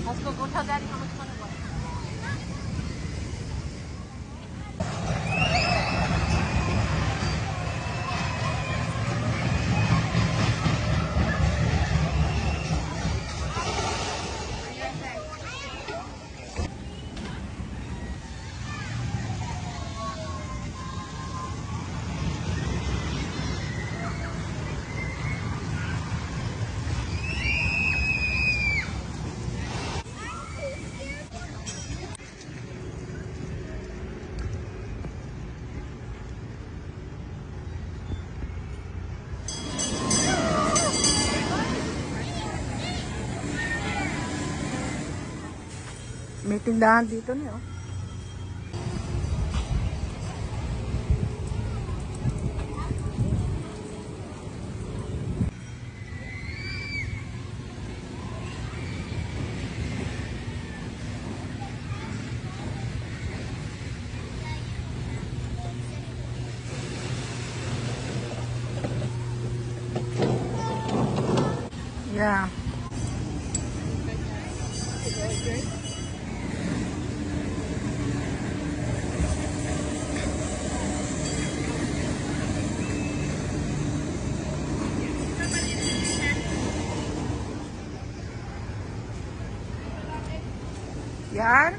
Mas pupunta galing ako sa mga. May tindahan dito niyo. Yeah. Yan.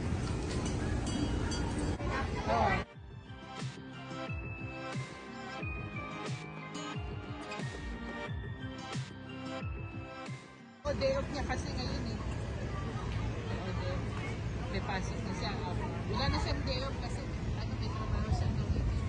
O, day off niya kasi ngayon eh. O, day off. May pasok na siya. Wala na siyang day off kasi ano, may trabaho siya ng weekend.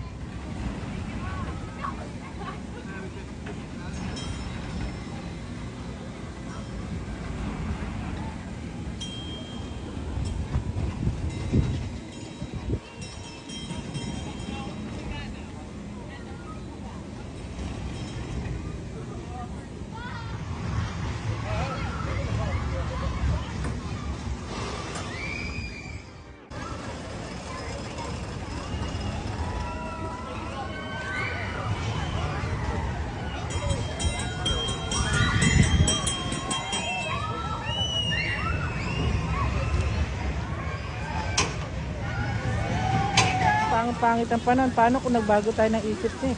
Pangit ang panahon. Paano kung nagbago tayo ng isip niya?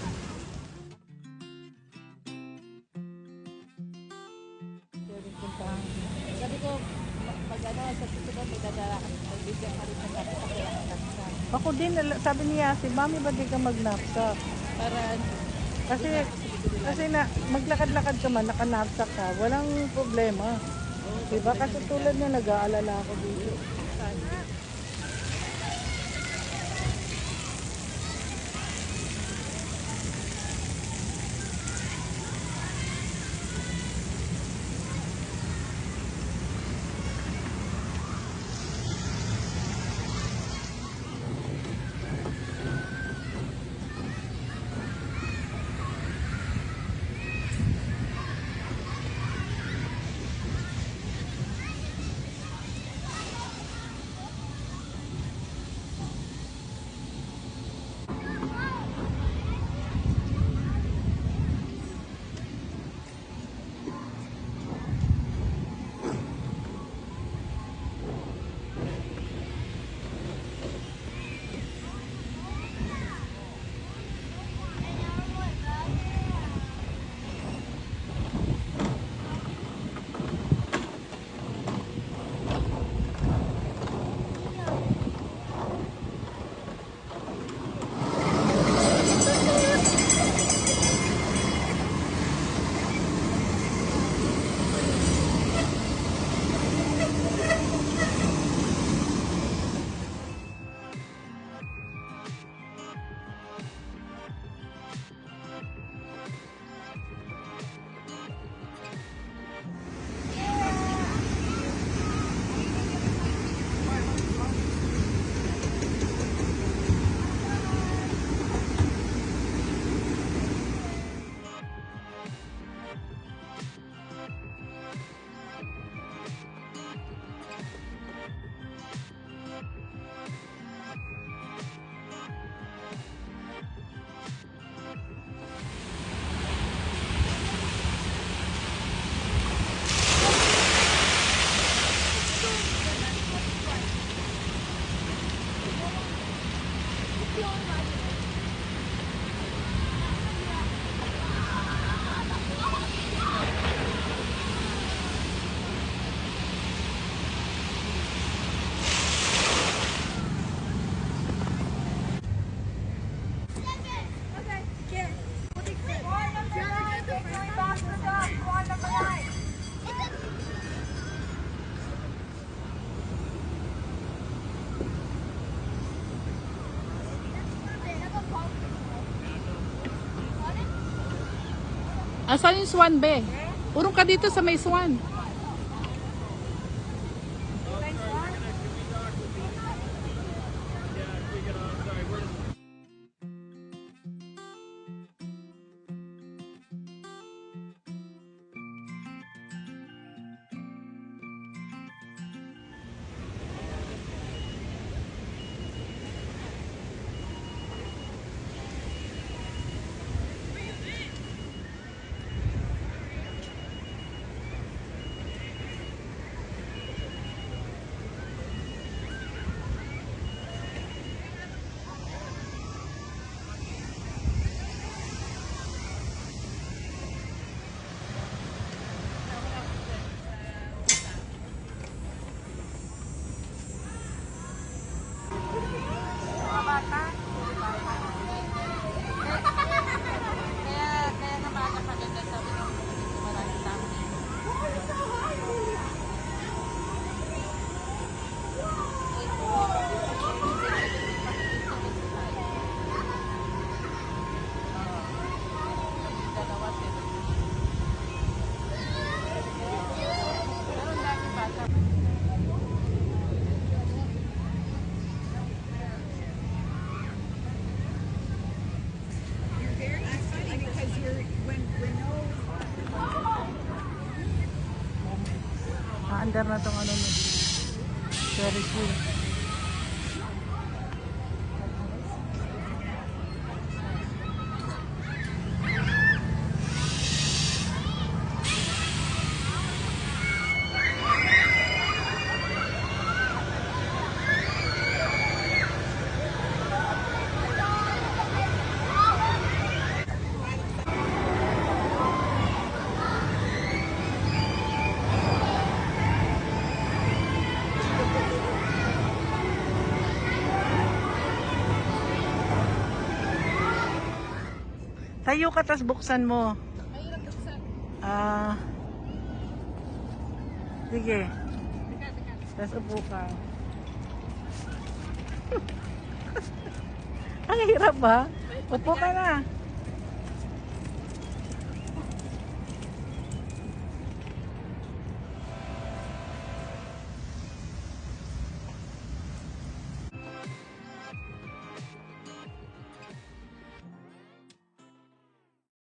Sabi ko, pag ano, sa susunod, may dadala ka, magbigyan pa rin sa kapit sa kaya Ako din, sabi niya, si Mami ba di ka mag-knapsack? para Kasi na, maglakad-lakad ka man, naka-knapsack ka, walang problema. Diba? Kasi tulad niya, nag-aalala ako dito. Asan yung swan, be? Urong ka dito sa may swan. Kaya naman napaganda sabi ng maraming tao. Dalawa sila. Pero ang dami bata. Maandar na tong ano mo. Ferris wheel. Tayo ka, tas buksan mo. Mahirap buksan. Ah. Sige. Teka. Tas upo ka. Ang hirap ba? Upo ka na.